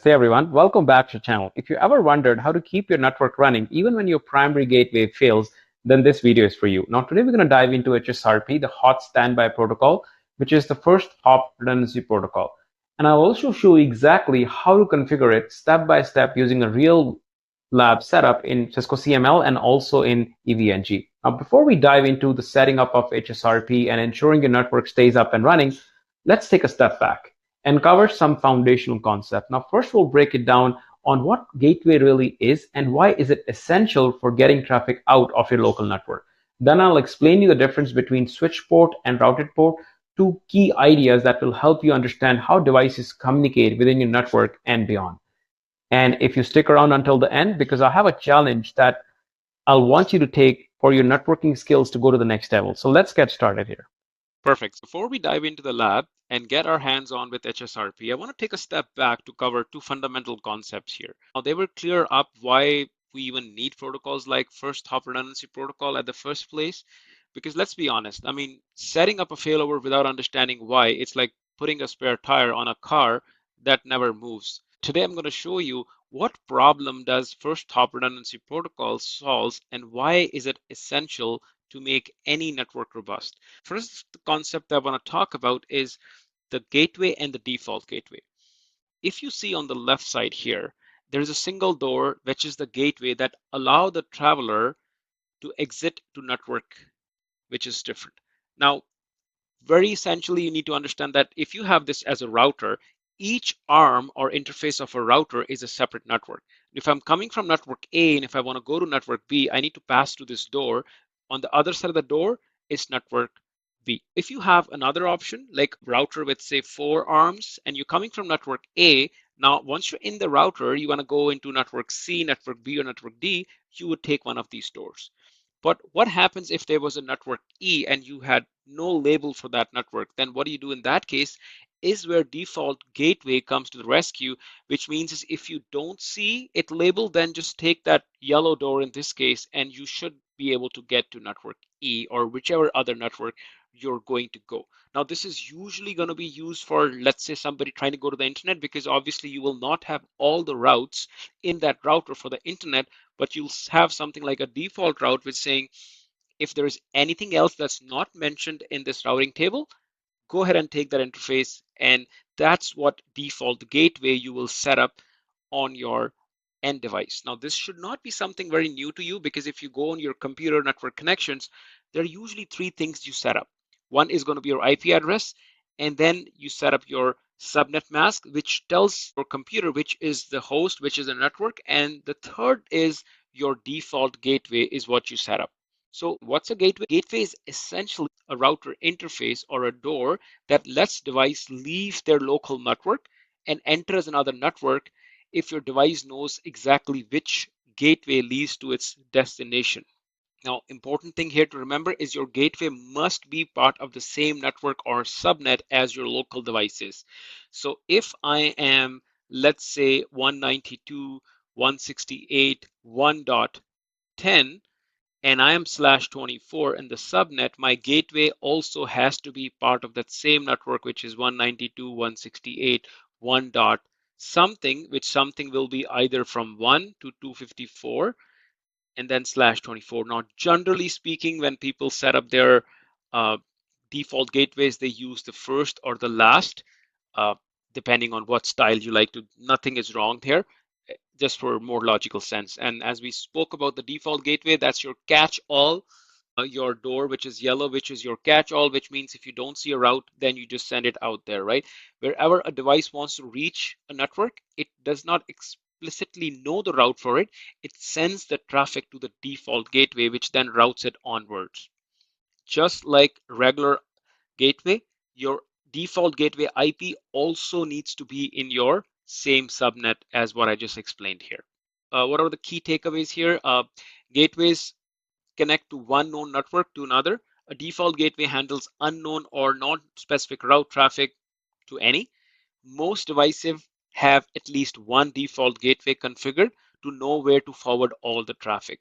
Hey everyone, welcome back to the channel. If you ever wondered how to keep your network running even when your primary gateway fails, then this video is for you. Now today we're going to dive into HSRP, the hot standby protocol, which is the first hop redundancy protocol. And I'll also show you exactly how to configure it step by step using a real lab setup in Cisco CML and also in EVNG. Now before we dive into the setting up of HSRP and ensuring your network stays up and running, let's take a step back and cover some foundational concept. Now, first we'll break it down on what gateway really is and why is it essential for getting traffic out of your local network. Then I'll explain you the difference between switch port and routed port, two key ideas that will help you understand how devices communicate within your network and beyond. And if you stick around until the end, because I have a challenge that I'll want you to take for your networking skills to go to the next level. So let's get started here. Perfect. Before we dive into the lab and get our hands on with HSRP, I want to take a step back to cover two fundamental concepts here. Now, they will clear up why we even need protocols like first hop redundancy protocol at the first place. Because let's be honest, I mean, setting up a failover without understanding why, it's like putting a spare tire on a car that never moves. Today, I'm going to show you what problem does first hop redundancy protocol solves and why is it essential to make any network robust. First, the concept I want to talk about is the gateway and the default gateway. If you see on the left side here, there is a single door, which is the gateway that allow the traveler to exit to network, which is different. Now, very essentially, you need to understand that if you have this as a router, each arm or interface of a router is a separate network. If I'm coming from network A and if I want to go to network B, I need to pass to this door. On the other side of the door is network B. If you have another option, like router with say 4 arms, and you're coming from network A, now once you're in the router, you want to go into network C, network B, or network D, you would take one of these doors. But what happens if there was a network E and you had no label for that network? Then what do you do in that case is where default gateway comes to the rescue, which means is if you don't see it labeled, then just take that yellow door in this case, and you should be able to get to network E or whichever other network you're going to go. Now, this is usually going to be used for, let's say, somebody trying to go to the internet, because obviously you will not have all the routes in that router for the internet, but you'll have something like a default route which saying if there is anything else that's not mentioned in this routing table, go ahead and take that interface, and that's what default gateway you will set up on your end device. Now, this should not be something very new to you, because if you go on your computer network connections, there are usually 3 things you set up. One is going to be your IP address, and then you set up your subnet mask, which tells your computer which is the host, which is the network, and the third is your default gateway is what you set up. So what's a gateway? Gateway is essentially a router interface or a door that lets device leave their local network and enters another network if your device knows exactly which gateway leads to its destination. Now, important thing here to remember is your gateway must be part of the same network or subnet as your local devices. So if I am, let's say 192.168.1.10, and I am /24 in the subnet, my gateway also has to be part of that same network, which is 192.168.1 dot something, which something will be either from 1 to 254 and then /24. Now, generally speaking, when people set up their default gateways, they use the first or the last, depending on what style you like to. Nothing is wrong here, just for more logical sense. And as we spoke about the default gateway, that's your catch-all, your door, which is yellow, which is your catch-all, which means if you don't see a route, then you just send it out there, right? Wherever a device wants to reach a network, it does not explicitly know the route for it. It sends the traffic to the default gateway, which then routes it onwards. Just like regular gateway, your default gateway IP also needs to be in your same subnet as what I just explained here. What are the key takeaways here? Gateways connect to one known network to another. A default gateway handles unknown or non-specific route traffic to any. Most devices have at least one default gateway configured to know where to forward all the traffic.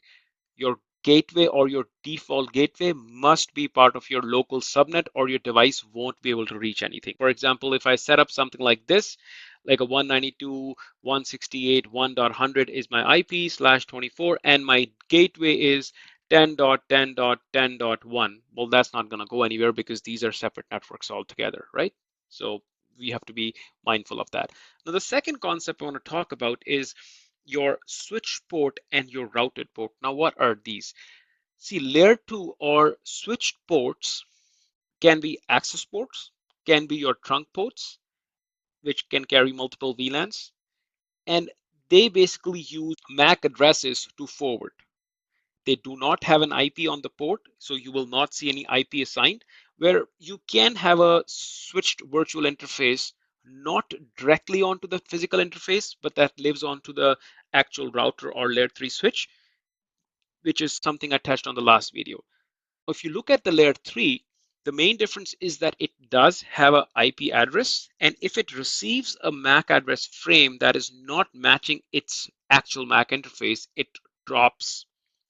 Your gateway or your default gateway must be part of your local subnet or your device won't be able to reach anything. For example, if I set up something like this, like a 192.168.1.100 is my IP/24, and my gateway is 10.10.10.1. Well, that's not going to go anywhere because these are separate networks altogether, right? So we have to be mindful of that. Now, the second concept I want to talk about is your switch port and your routed port. Now, what are these? See, layer 2 or switched ports can be access ports, can be your trunk ports, which can carry multiple VLANs, and they basically use MAC addresses to forward. They do not have an IP on the port, so you will not see any IP assigned, where you can have a switched virtual interface not directly onto the physical interface, but that lives onto the actual router or layer 3 switch, which is something I touched on the last video. If you look at the layer 3, the main difference is that it does have an IP address, and if it receives a MAC address frame that is not matching its actual MAC interface, it drops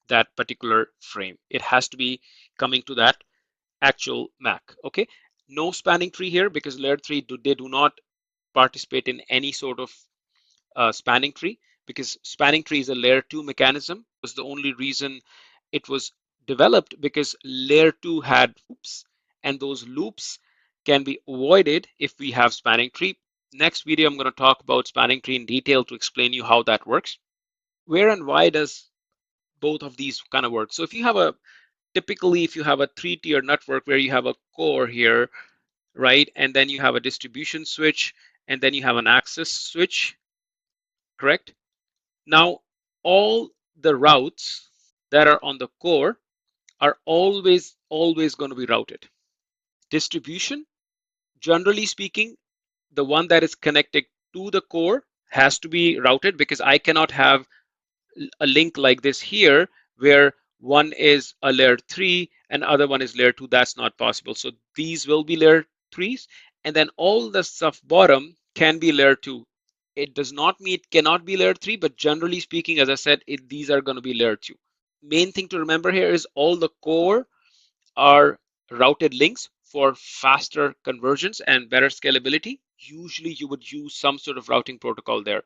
that particular frame. It has to be coming to that actual MAC. Okay, no spanning tree here because layer 3 they do not participate in any sort of spanning tree, because spanning tree is a layer 2 mechanism. It was the only reason it was developed, because layer 2 had loops, and those loops can be avoided if we have spanning tree. Next video, I'm going to talk about spanning tree in detail to explain you how that works. Where and why does both of these kind of work? So if you have a typically, if you have a 3-tier network where you have a core here, right, and then you have a distribution switch, and then you have an access switch, correct? Now, all the routes that are on the core are always going to be routed. Distribution, generally speaking, the one that is connected to the core has to be routed, because I cannot have a link like this here where one is a layer 3 and other one is layer 2. That's not possible. So these will be layer 3s, and then all the stuff bottom can be layer 2. It does not mean it cannot be layer 3, but generally speaking, as I said, these are going to be layer 2. Main thing to remember here is all the core are routed links for faster conversions and better scalability. Usually you would use some sort of routing protocol there.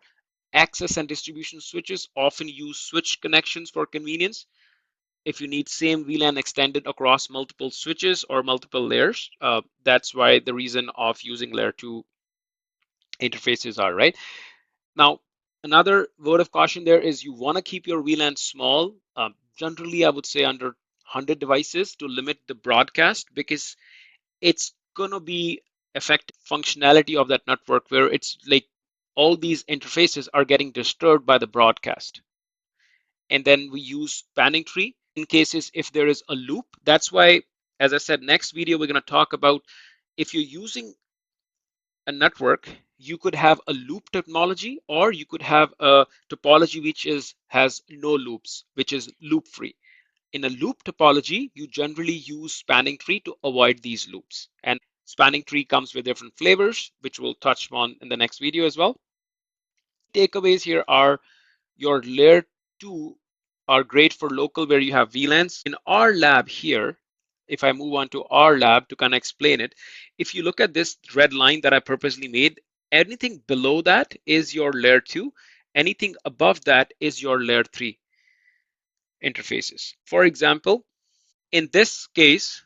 Access and distribution switches often use switch connections for convenience. If you need same VLAN extended across multiple switches or multiple layers, that's why the reason of using layer 2 interfaces are, right? Now, another word of caution there is you want to keep your VLAN small. Generally, I would say under 100 devices to limit the broadcast, because it's going to be affect functionality of that network, where it's like all these interfaces are getting disturbed by the broadcast. And then we use spanning tree in cases if there is a loop. That's why, as I said, next video we're going to talk about, if you're using a network, you could have a loop technology, or you could have a topology which has no loops, which is loop free. In a loop topology, you generally use spanning tree to avoid these loops. And spanning tree comes with different flavors, which we'll touch on in the next video as well. Takeaways here are your layer 2 are great for local where you have VLANs. In our lab here, if I move on to our lab to kind of explain it, if you look at this red line that I purposely made, anything below that is your layer 2. Anything above that is your layer 3 interfaces. For example, in this case,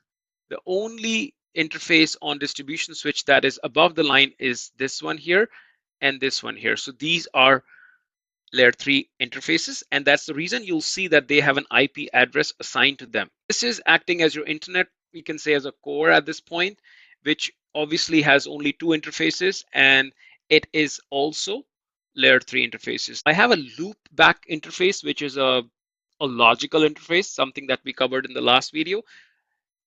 the only interface on distribution switch that is above the line is this one here and this one here. So these are layer 3 interfaces, and that's the reason you'll see that they have an IP address assigned to them. This is acting as your internet, we can say, as a core at this point, which obviously has only 2 interfaces, and it is also layer 3 interfaces. I have a loopback interface, which is a logical interface, something that we covered in the last video.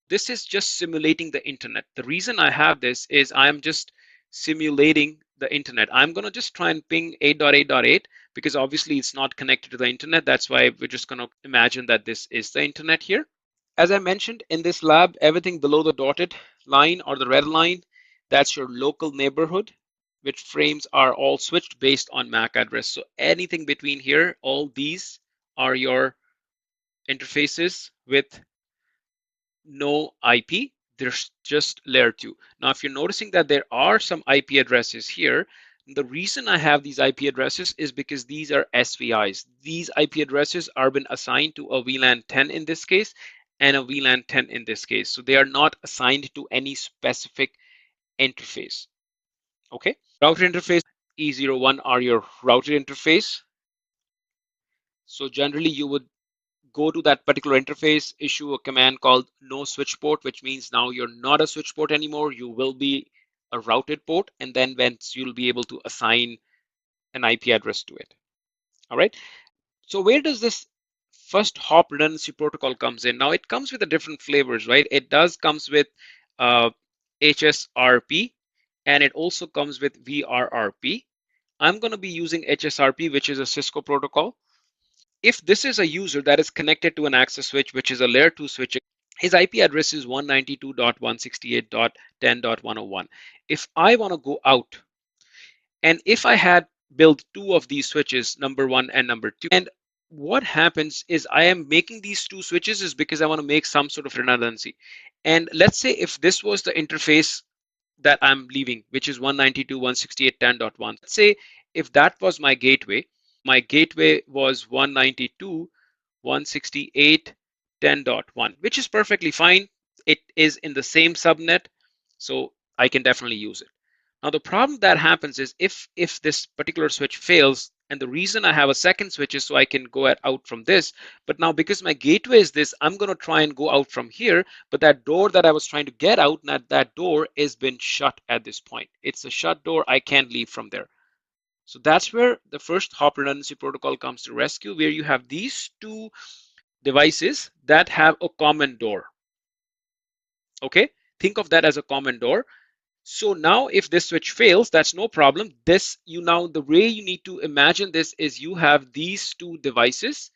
This is just simulating the internet. The reason I have this is I'm just simulating the internet. I'm going to just try and ping 8.8.8 because obviously it's not connected to the internet. That's why we're just going to imagine that this is the internet here. As I mentioned, in this lab, everything below the dotted line or the red line, that's your local neighborhood, which frames are all switched based on MAC address. So anything between here, all these are your interfaces with no IP. There's just layer 2. Now, if you're noticing that there are some IP addresses here, The reason I have these IP addresses is because these are SVIs. These IP addresses are been assigned to a VLAN 10 in this case and a VLAN 10 in this case. So they are not assigned to any specific interface. Okay. Router interface E01 are your router interface. So generally you would go to that particular interface, issue a command called no switch port, which means now you're not a switch port anymore. You will be a routed port, and then once you'll be able to assign an IP address to it. All right. So where does this first hop redundancy protocol comes in? Now it comes with the different flavors, right? It does comes with HSRP, and it also comes with VRRP. I'm going to be using HSRP, which is a Cisco protocol. If this is a user that is connected to an access switch, which is a layer 2 switch, his IP address is 192.168.10.101. If I want to go out, and if I had built two of these switches, number one and number two, and what happens is I am making these two switches is because I want to make some sort of redundancy. And let's say if this was the interface that I'm leaving, which is 192.168.10.1. Let's say if that was my gateway was 192.168.10.1, which is perfectly fine. It is in the same subnet, so I can definitely use it. Now the problem that happens is if this particular switch fails, and the reason I have a second switch is so I can go out from this, but now because my gateway is this, I'm going to try and go out from here, but that door that I was trying to get out, that door has been shut at this point. It's a shut door. I can't leave from there. So that's where the first hop redundancy protocol comes to rescue, where you have these two devices that have a common door. Okay, think of that as a common door. So now if this switch fails, that's no problem. The way you need to imagine this is you have these two devices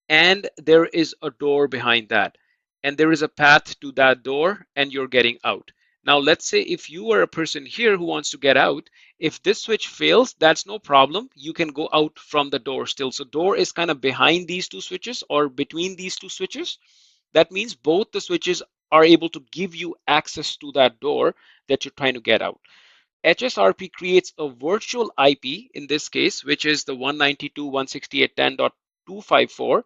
and there is a door behind that. And there is a path to that door and you're getting out. Now, let's say if you are a person here who wants to get out, if this switch fails, that's no problem. You can go out from the door still. So door is kind of behind these two switches or between these two switches. That means both the switches are able to give you access to that door that you're trying to get out. HSRP creates a virtual IP in this case, which is the 192.168.10.254,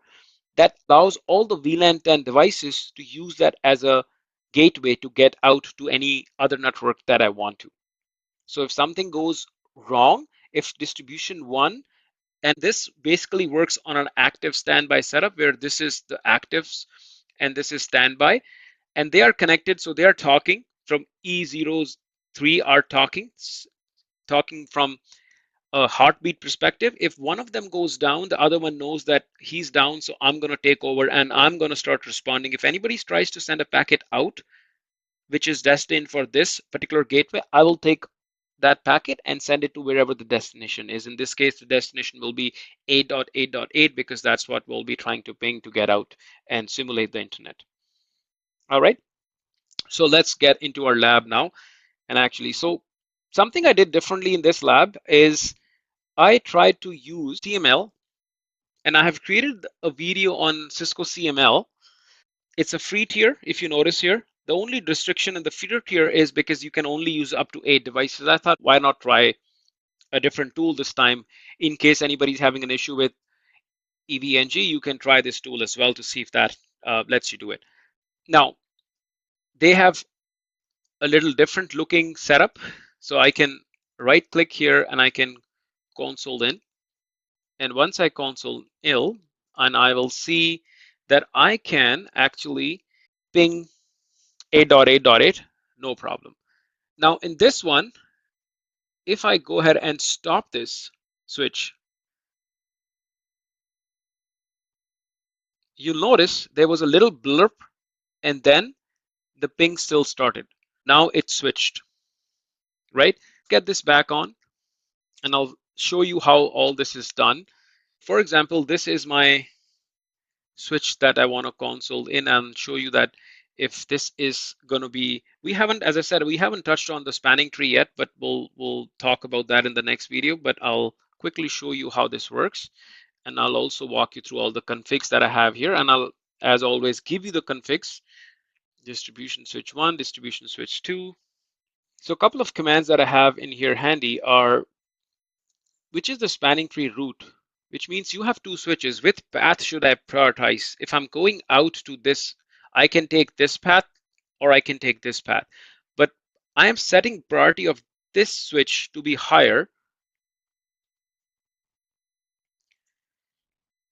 that allows all the VLAN 10 devices to use that as a gateway to get out to any other network that I want to. So if something goes wrong, if distribution 1, and this basically works on an active standby setup where this is the actives and this is standby, and they are connected, so they are talking from E03 are talking from a heartbeat perspective. If one of them goes down, the other one knows that he's down, so I'm going to take over and I'm going to start responding. If anybody tries to send a packet out, which is destined for this particular gateway, I will take that packet and send it to wherever the destination is. In this case, the destination will be 8.8.8 because that's what we'll be trying to ping to get out and simulate the internet. All right, so let's get into our lab now. And actually, so something I did differently in this lab is I tried to use CML, and I have created a video on Cisco CML. It's a free tier, if you notice here. The only restriction in the feeder tier is because you can only use up to 8 devices. I thought, why not try a different tool this time? In case anybody's having an issue with EVNG, you can try this tool as well to see if that lets you do it. Now, they have a little different looking setup. So I can right click here and I can console in. And once I console in, and I will see that I can actually ping 8.8.8, no problem. Now in this one, if I go ahead and stop this switch, you'll notice there was a little blurb and then the ping still started. Now it switched, right? Get this back on and I'll show you how all this is done. For example, this is my switch that I want to console in and show you that if this is going to be, we haven't, as I said, we haven't touched on the spanning tree yet, but we'll talk about that in the next video. But I'll quickly show you how this works, and I'll also walk you through all the configs that I have here, and I'll, as always, give you the configs. Distribution switch 1, distribution switch 2. So a couple of commands that I have in here handy are which is the spanning tree route, which means you have two switches. Which path should I prioritize? If I'm going out to this, I can take this path or I can take this path. But I am setting priority of this switch to be higher.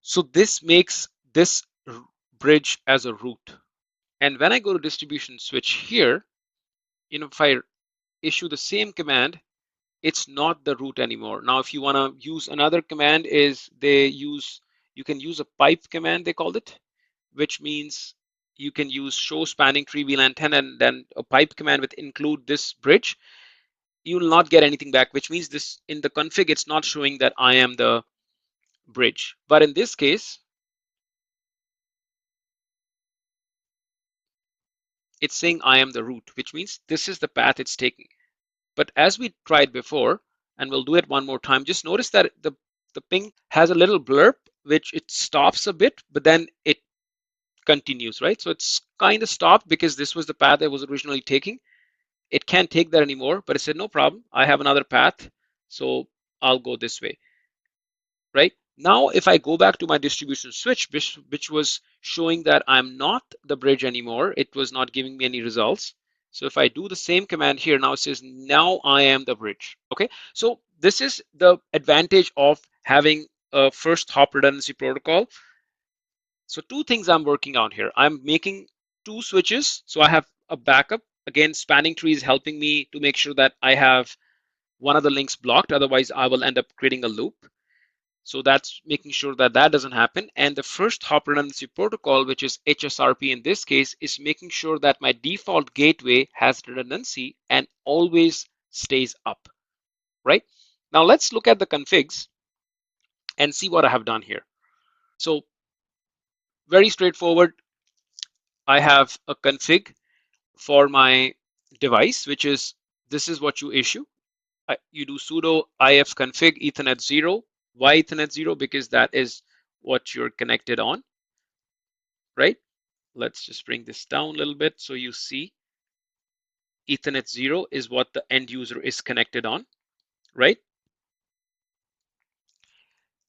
So this makes this bridge as a route. And when I go to distribution switch here, if I issue the same command, it's not the route anymore. Now, if you want to use another command, you can use a pipe command, they called it, which means you can use show spanning tree VLAN 10 and then a pipe command with include this bridge. You will not get anything back, which means this in the config, it's not showing that I am the bridge. But in this case, it's saying I am the route, which means this is the path it's taking. But as we tried before, and we'll do it one more time, just notice that the ping has a little blurb, which it stops a bit, but then it continues, right? So it's kind of stopped because this was the path I was originally taking. It can't take that anymore, but it said, no problem, I have another path, so I'll go this way, right? Now, if I go back to my distribution switch, which was showing that I'm not the bridge anymore, it was not giving me any results. So if I do the same command here, now it says, now I am the bridge, okay? So this is the advantage of having a first hop redundancy protocol. So two things I'm working on here. I'm making two switches, so I have a backup. Again, spanning tree is helping me to make sure that I have one of the links blocked, otherwise I will end up creating a loop. So that's making sure that that doesn't happen. And the first hop redundancy protocol, which is HSRP in this case, is making sure that my default gateway has redundancy and always stays up, right? Now let's look at the configs and see what I have done here. So very straightforward. I have a config for my device, which is, this is what you issue. You do sudo if config ethernet 0. Why ethernet 0? Because that is what you're connected on, right? Let's just bring this down a little bit so you see ethernet 0 is what the end user is connected on, right?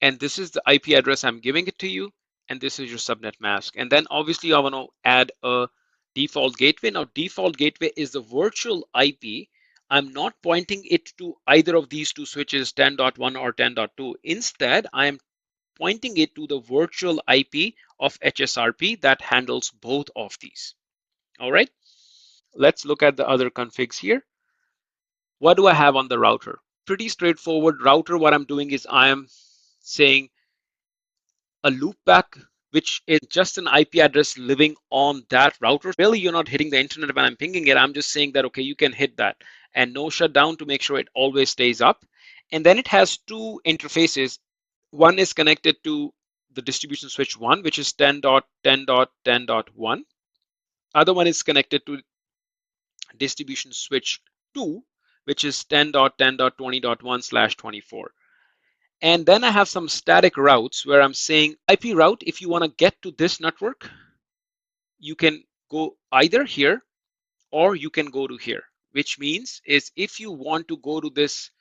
And this is the IP address I'm giving it to you, and this is your subnet mask. And then obviously I want to add a default gateway. Now default gateway is the virtual IP. I'm not pointing it to either of these two switches, 10.1 or 10.2. Instead, I am pointing it to the virtual IP of HSRP that handles both of these. All right, let's look at the other configs here. What do I have on the router? Pretty straightforward. Router, what I'm doing is I am saying a loopback, which is just an IP address living on that router. Really, you're not hitting the internet when I'm pinging it. I'm just saying that, okay, you can hit that. And no shutdown to make sure it always stays up. And then it has two interfaces. One is connected to the distribution switch 1, which is 10.10.10.1. Other one is connected to distribution switch 2, which is 10.10.20.1/24. And then I have some static routes where I'm saying IP route, if you want to get to this network, you can go either here or you can go to here, which means is if you want to go to this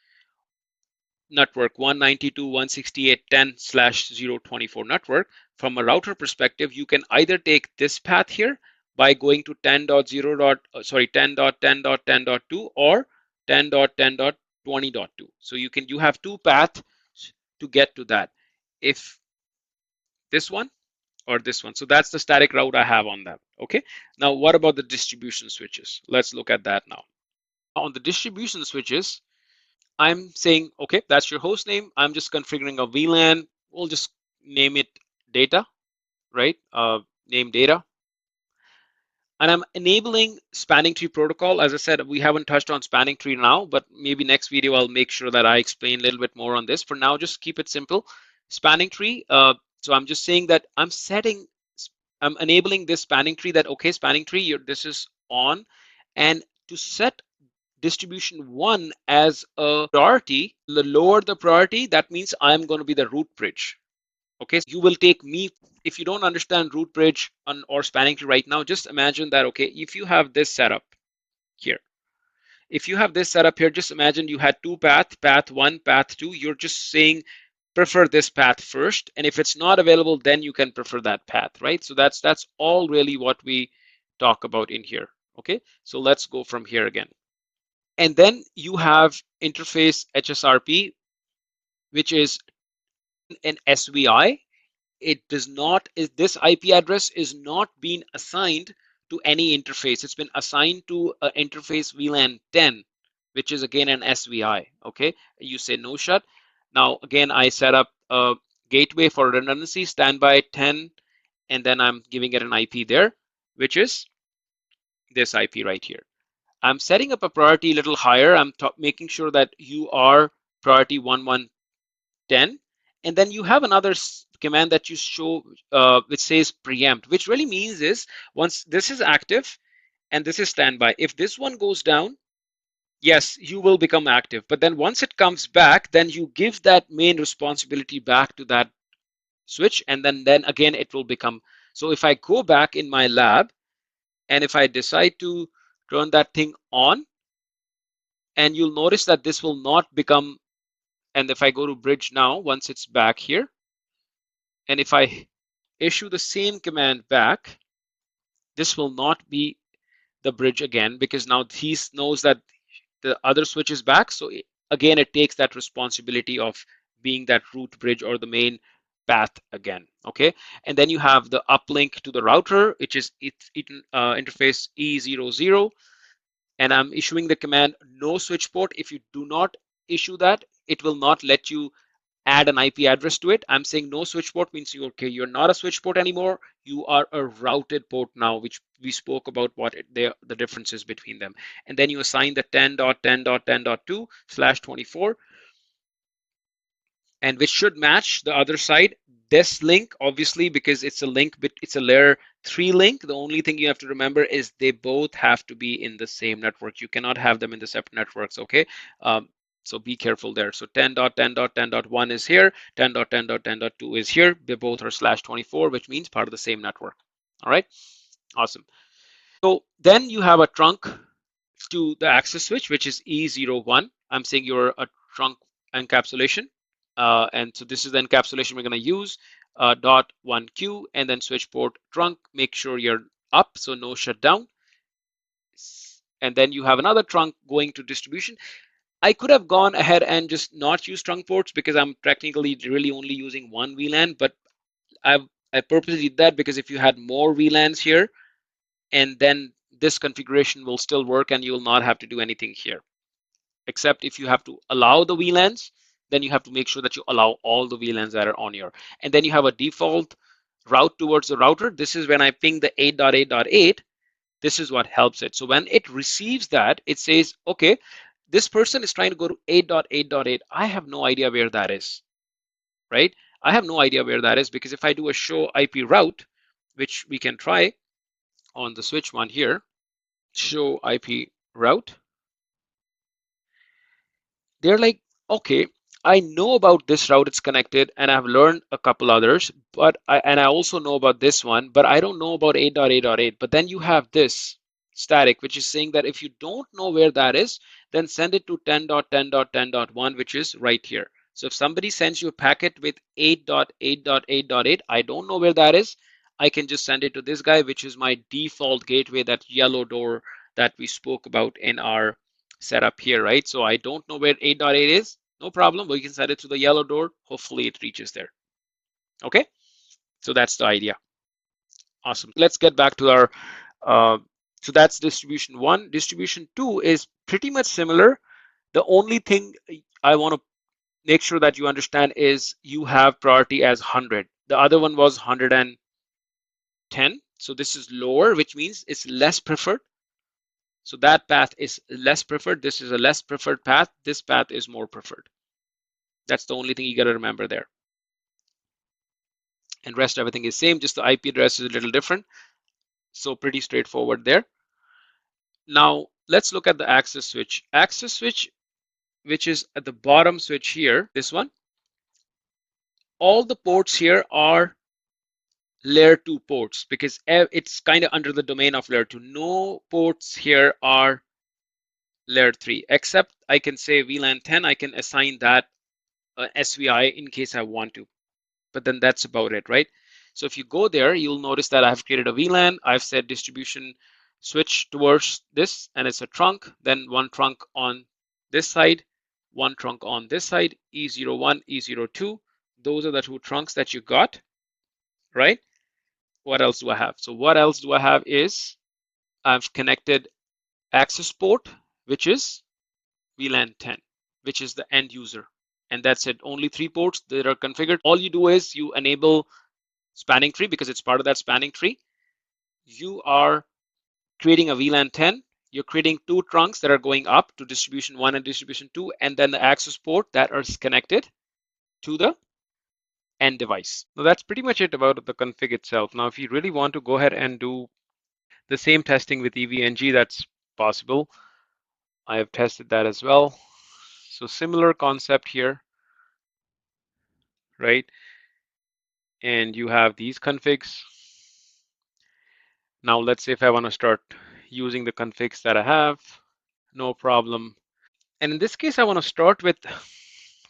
network 192.168.10/024 network, from a router perspective, you can either take this path here by going to 10.10.10.2 or 10.10.20.2. So you have two paths to get to that. If this one or this one. So that's the static route I have on that. Okay. Now, what about the distribution switches? Let's look at that now. On the distribution switches, I'm saying, okay, that's your host name. I'm just configuring a VLAN. We'll just name it data, right? Name data. And I'm enabling spanning tree protocol. As I said, we haven't touched on spanning tree now, but maybe next video I'll make sure that I explain a little bit more on this. For now, just keep it simple. Spanning tree. So I'm just saying that I'm enabling this spanning tree that, okay, spanning tree, this is on. And to set distribution 1 as a priority, the lower the priority, that means I'm going to be the root bridge. Okay, so you will take me. If you don't understand root bridge or spanning tree right now, just imagine that, okay, if you have this setup here, If you have this setup here, just imagine you had two paths, path 1, path 2. You're just saying prefer this path first, and if it's not available, then you can prefer that path, right? So that's all really what we talk about in here. Okay, so let's go from here again. And then you have interface HSRP, which is an SVI. It does not, this IP address is not being assigned to any interface. It's been assigned to an interface VLAN 10, which is again an SVI. Okay, you say no shut. Now again, I set up a gateway for redundancy, standby 10, and then I'm giving it an IP there, which is this IP right here. I'm setting up a priority a little higher. I'm making sure that you are priority 1110, and then you have another command that you show which says preempt, which really means is once this is active and this is standby, if this one goes down, yes, you will become active. But then once it comes back, then you give that main responsibility back to that switch, and then again it will become. So if I go back in my lab and if I decide to turn that thing on, and you'll notice that this will not become, and if I go to bridge now, once it's back here, and if I issue the same command back, this will not be the bridge again, because now he knows that the other switch is back. So again, it takes that responsibility of being that root bridge or the main path again. Okay, and then you have the uplink to the router, which is interface E00, and I'm issuing the command no switch port. If you do not issue that, it will not let you add an IP address to it. I'm saying no switch port means you're not a switch port anymore. You are a routed port now, which we spoke about what the differences between them. And then you assign the 10.10.10.2/24, and which should match the other side. This link, obviously, because it's a link, but it's a layer 3 link. The only thing you have to remember is they both have to be in the same network. You cannot have them in the separate networks. Okay. So be careful there. So 10.10.10.1 is here, 10.10.10.2 is here. They both are /24, which means part of the same network. All right, awesome. So then you have a trunk to the access switch, which is E01. I'm saying you're a trunk encapsulation. And so this is the encapsulation we're going to use, .1Q, and then switch port trunk. Make sure you're up, so no shutdown. And then you have another trunk going to distribution. I could have gone ahead and just not use trunk ports because I'm technically really only using one VLAN, but I purposely did that because if you had more VLANs here, and then this configuration will still work and you will not have to do anything here. Except if you have to allow the VLANs, then you have to make sure that you allow all the VLANs that are on here. And then you have a default route towards the router. This is when I ping the 8.8.8. This is what helps it. So when it receives that, it says, okay, this person is trying to go to 8.8.8. I have no idea where that is, right? I have no idea where that is, because if I do a show IP route, which we can try on the switch one here, show IP route, they're like, okay, I know about this route, it's connected, and I've learned a couple others, but I also know about this one, but I don't know about 8.8.8. But then you have this static, which is saying that if you don't know where that is, then send it to 10.10.10.1, which is right here. So if somebody sends you a packet with 8.8.8.8, I don't know where that is, I can just send it to this guy, which is my default gateway, that yellow door that we spoke about in our setup here, right? So I don't know where 8.8 is. No problem. We can set it to the yellow door. Hopefully it reaches there. Okay. So that's the idea. Awesome. Let's get back to our, so that's distribution 1. Distribution 2 is pretty much similar. The only thing I want to make sure that you understand is you have priority as 100. The other one was 110. So this is lower, which means it's less preferred. So that path is less preferred. This is a less preferred path. This path is more preferred. That's the only thing you got to remember there. And rest everything is same, just the IP address is a little different. So pretty straightforward there. Now let's look at the access switch. Access switch, which is at the bottom switch here, this one. All the ports here are layer 2 ports because it's kind of under the domain of layer 2. No ports here are layer 3, except I can say VLAN 10, I can assign that SVI in case I want to, but then that's about it, right? So if you go there, you'll notice that I've created a VLAN. I've said distribution switch towards this, and it's a trunk, then one trunk on this side, one trunk on this side, E01, E02. Those are the two trunks that you got, right? What else do I have? So what else do I have is I've connected access port, which is VLAN 10, which is the end user. And that's it. Only 3 ports that are configured. All you do is you enable spanning tree because it's part of that spanning tree. You are creating a VLAN 10. You're creating 2 trunks that are going up to distribution 1 and distribution 2, and then the access port that is connected to the end device. Now that's pretty much it about the config itself. Now, if you really want to go ahead and do the same testing with EVNG, that's possible. I have tested that as well. So similar concept here, right? And you have these configs. Now let's say if I want to start using the configs that I have, no problem. And in this case, I want to start with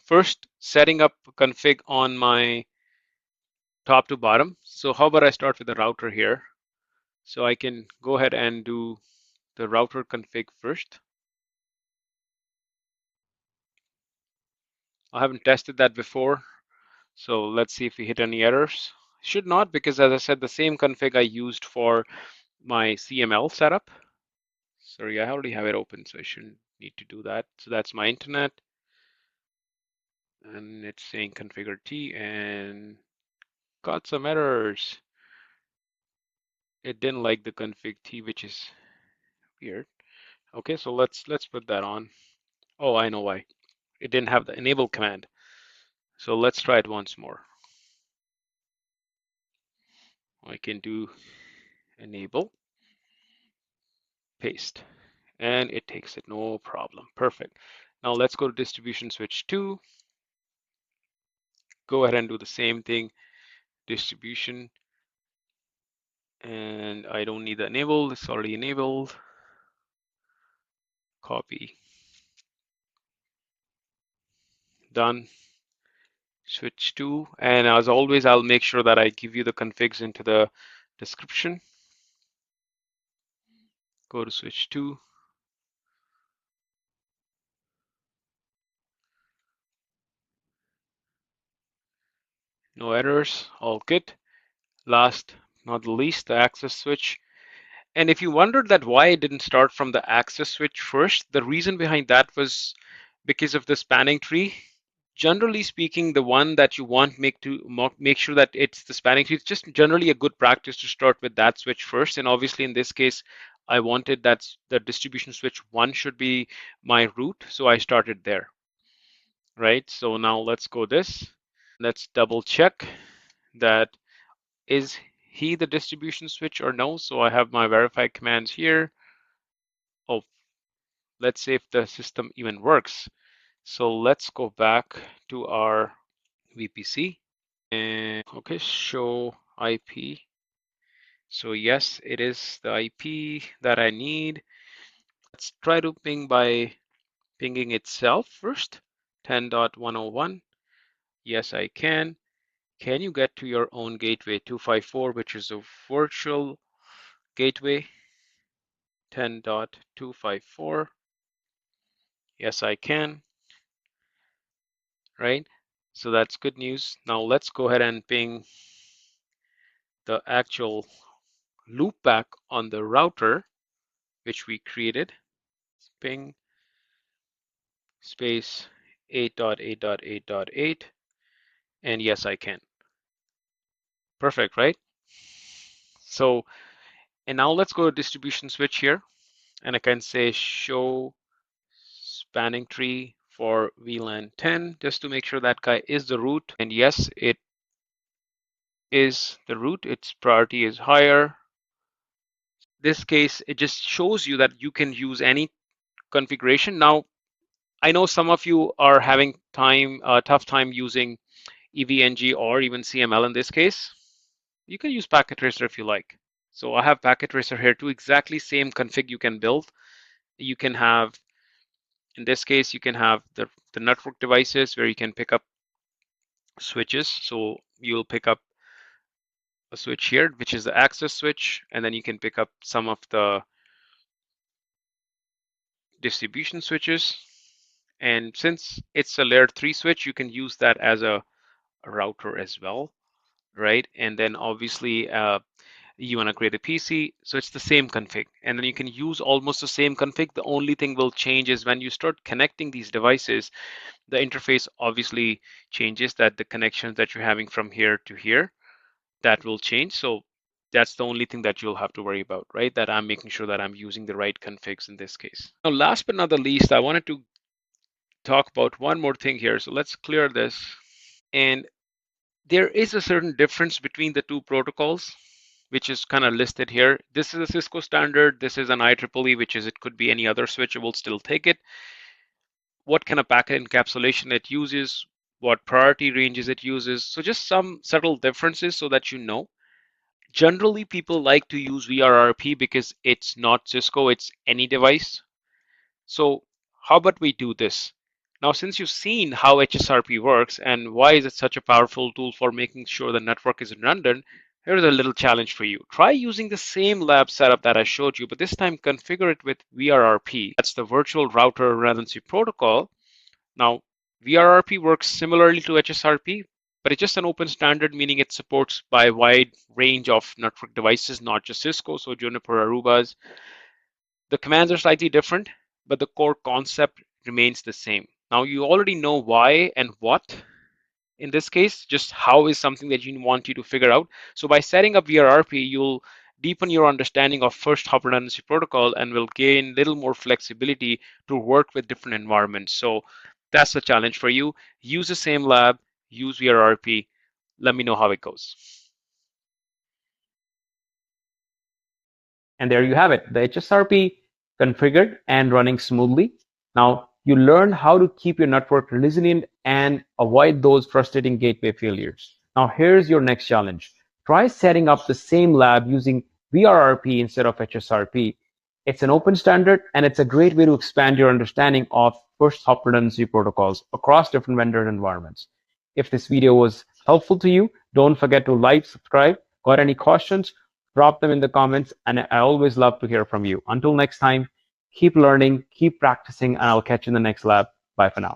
first setting up a config on my top to bottom. So how about I start with the router here? So I can go ahead and do the router config first. I haven't tested that before. So let's see if we hit any errors. Should not, because as I said, the same config I used for my CML setup. Sorry, I already have it open, so I shouldn't need to do that. So that's my internet. And it's saying configure T and got some errors. It didn't like the config T, which is weird. Okay, so let's put that on. Oh, I know why. It didn't have the enable command. So let's try it once more. I can do enable, paste, and it takes it, no problem. Perfect. Now let's go to distribution switch 2. Go ahead and do the same thing, distribution. And I don't need the enable, it's already enabled. Copy. Done. Switch 2. And as always, I'll make sure that I give you the configs into the description. Go to switch 2. No errors, all good. Last, not the least, the access switch. And if you wondered that why it didn't start from the access switch first, the reason behind that was because of the spanning tree. Generally speaking, the one that you want make sure that it's the spanning tree. It's just generally a good practice to start with that switch first. And obviously, in this case, I wanted that the distribution switch 1 should be my root, so I started there. Right. So now let's go this. Let's double check that is he the distribution switch or no. So I have my verify commands here. Oh, let's see if the system even works. So let's go back to our VPC. And okay, show IP. So yes, it is the IP that I need. Let's try to ping by pinging itself first. 10.101. Yes, I can. Can you get to your own gateway 254, which is a virtual gateway? 10.254. Yes, I can. Right? So that's good news. Now let's go ahead and ping the actual loopback on the router, which we created. Ping space 8.8.8.8. And yes, I can. Perfect, right? So, and now let's go to distribution switch here. And I can say show spanning tree for VLAN 10, just to make sure that guy is the root. And yes, it is the root. Its priority is higher. This case, it just shows you that you can use any configuration. Now, I know some of you are having tough time using EVNG or even CML in this case. You can use Packet Tracer if you like. So I have Packet Tracer here too, exactly same config you can build. You can have In this case, you can have the network devices where you can pick up switches. So you'll pick up a switch here, which is the access switch, and then you can pick up some of the distribution switches. And since it's a layer 3 switch, you can use that as a router as well, right? And then obviously you want to create a PC, so it's the same config. And then you can use almost the same config. The only thing will change is when you start connecting these devices, the interface obviously changes, that the connections that you're having from here to here, that will change. So that's the only thing that you'll have to worry about, right? That I'm making sure that I'm using the right configs in this case. Now, last but not the least, I wanted to talk about one more thing here. So let's clear this. And there is a certain difference between the two protocols, which is kind of listed here. This is a Cisco standard. This is an IEEE, which is, it could be any other switch. It will still take it. What kind of packet encapsulation it uses, what priority ranges it uses. So just some subtle differences so that you know. Generally, people like to use VRRP because it's not Cisco, it's any device. So how about we do this? Now, since you've seen how HSRP works and why is it such a powerful tool for making sure the network is redundant, here's a little challenge for you. Try using the same lab setup that I showed you, but this time configure it with VRRP. That's the Virtual Router Redundancy Protocol. Now, VRRP works similarly to HSRP, but it's just an open standard, meaning it supports by a wide range of network devices, not just Cisco, so Juniper, Arubas. The commands are slightly different, but the core concept remains the same. Now, you already know why and what. In this case, just how is something that you want you to figure out. So by setting up VRRP, you'll deepen your understanding of first hop redundancy protocol and will gain little more flexibility to work with different environments. So that's a challenge for you. Use the same lab, use VRRP. Let me know how it goes. And there you have it, the HSRP configured and running smoothly. Now, you learned how to keep your network resilient and avoid those frustrating gateway failures. Now, here's your next challenge. Try setting up the same lab using VRRP instead of HSRP. It's an open standard, and it's a great way to expand your understanding of first hop redundancy protocols across different vendor environments. If this video was helpful to you, don't forget to like, subscribe. Got any questions? Drop them in the comments, and I always love to hear from you. Until next time, keep learning, keep practicing, and I'll catch you in the next lab. Bye for now.